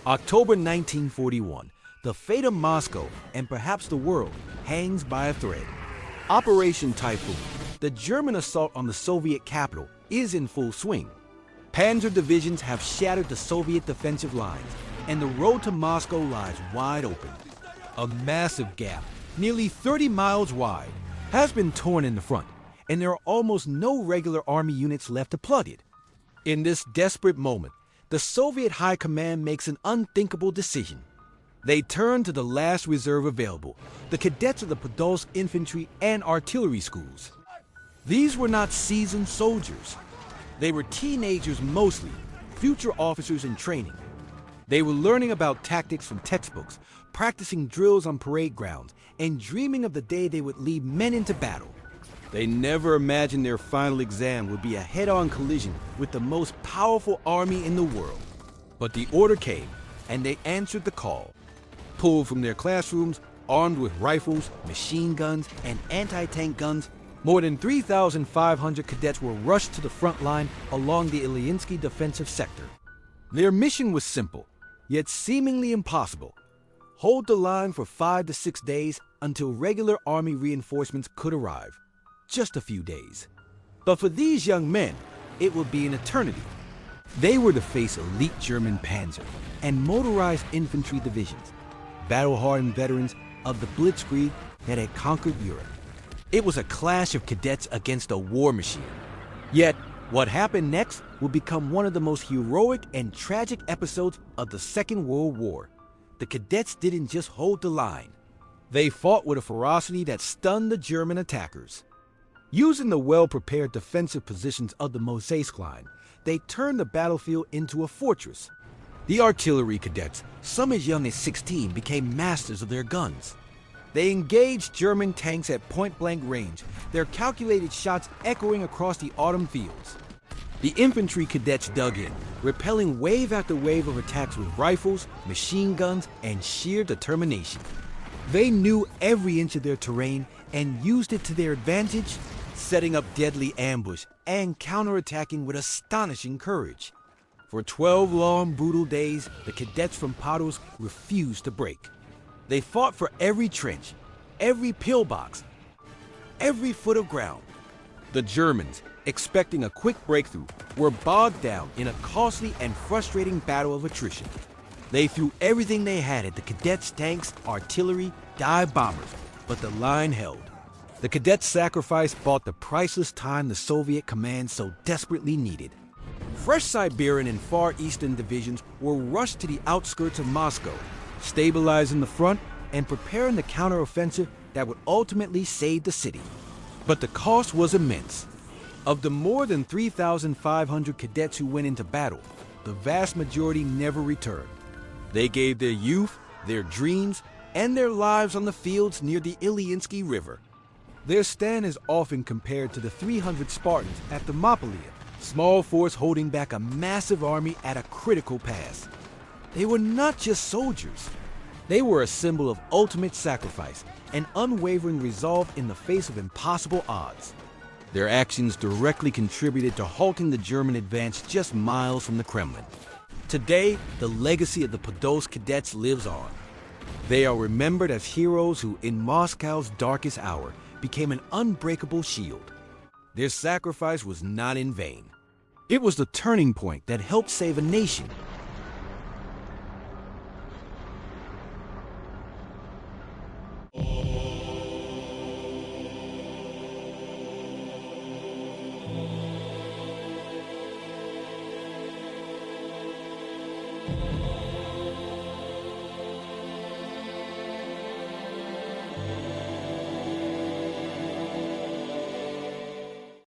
October 1941, the fate of Moscow and perhaps the world hangs by a thread. Operation Typhoon, the German assault on the Soviet capital, is in full swing. Panzer divisions have shattered the Soviet defensive lines, and the road to Moscow lies wide open. A massive gap, nearly 30 miles wide, has been torn in the front, and there are almost no regular army units left to plug it. In this desperate moment, the Soviet High Command makes an unthinkable decision. They turn to the last reserve available, the cadets of the Podolsk Infantry and Artillery schools. These were not seasoned soldiers. They were teenagers mostly, future officers in training. They were learning about tactics from textbooks, practicing drills on parade grounds, and dreaming of the day they would lead men into battle. They never imagined their final exam would be a head-on collision with the most powerful army in the world. But the order came, and they answered the call. Pulled from their classrooms, armed with rifles, machine guns, and anti-tank guns, more than 3,500 cadets were rushed to the front line along the Ilyinsky defensive sector. Their mission was simple, yet seemingly impossible. Hold the line for 5 to 6 days until regular army reinforcements could arrive. Just a few days. But for these young men, it would be an eternity. They were to face elite German panzer and motorized infantry divisions, battle-hardened veterans of the Blitzkrieg that had conquered Europe. It was a clash of cadets against a war machine. Yet, what happened next would become one of the most heroic and tragic episodes of the Second World War. The cadets didn't just hold the line. They fought with a ferocity that stunned the German attackers. Using the well-prepared defensive positions of the Mozhaisk Line, they turned the battlefield into a fortress. The artillery cadets, some as young as 16, became masters of their guns. They engaged German tanks at point-blank range, their calculated shots echoing across the autumn fields. The infantry cadets dug in, repelling wave after wave of attacks with rifles, machine guns, and sheer determination. They knew every inch of their terrain and used it to their advantage, setting up deadly ambush and counterattacking with astonishing courage. For 12 long, brutal days, the cadets from Podolsk refused to break. They fought for every trench, every pillbox, every foot of ground. The Germans, expecting a quick breakthrough, were bogged down in a costly and frustrating battle of attrition. They threw everything they had at the cadets' tanks, artillery, dive bombers, but the line held. The cadets' sacrifice bought the priceless time the Soviet command so desperately needed. Fresh Siberian and Far Eastern divisions were rushed to the outskirts of Moscow, stabilizing the front and preparing the counteroffensive that would ultimately save the city. But the cost was immense. Of the more than 3,500 cadets who went into battle, the vast majority never returned. They gave their youth, their dreams, and their lives on the fields near the Ilyinsky River. Their stand is often compared to the 300 Spartans at Thermopylae, small force holding back a massive army at a critical pass. They were not just soldiers. They were a symbol of ultimate sacrifice and unwavering resolve in the face of impossible odds. Their actions directly contributed to halting the German advance just miles from the Kremlin. Today, the legacy of the Podolsk cadets lives on. They are remembered as heroes who, in Moscow's darkest hour, became an unbreakable shield. Their sacrifice was not in vain. It was the turning point that helped save a nation